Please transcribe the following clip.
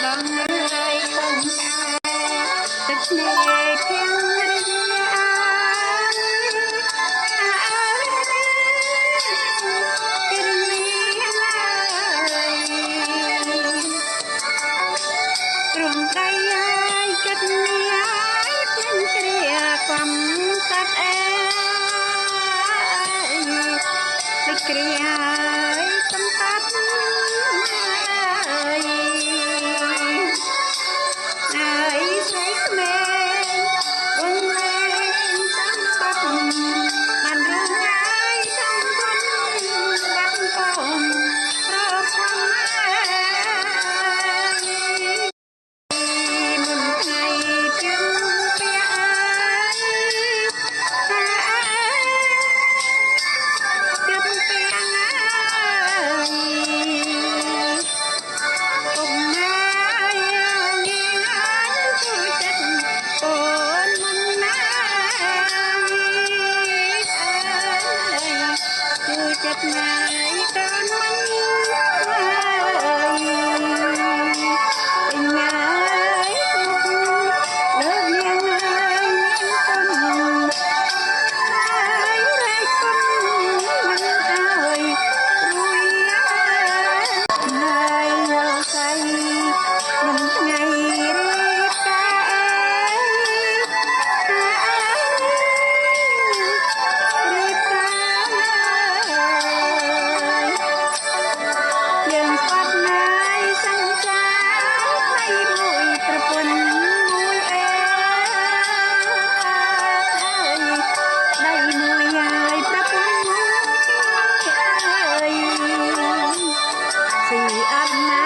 បងអើយកុំឆ្អែតទឹកភ្នែកភៀងរិយារំដៃហើយចិត្តញាយភ្លេងគ្រាកំសត់អើយទឹកគ្រាហើយកំសត់អើយហើយស្រីក្មេងវងវែងចាំបាត់បានរងហើយចំគុណបាត់កូនប្រផាំចិត្តណាយតានមិនអើយញ៉ាយលើនាងហើយនាងទុនហើយរែកគុណមិនអើយរួយហើយយកស្អីមិនថ្ងៃរៀបការយើងស្បាត់ណាយសង្សារថ្មីមួយប្រពន្ធមួយអើយដៃមួយហើយប្រពន្ធមួយអើយស៊ីអត់ណា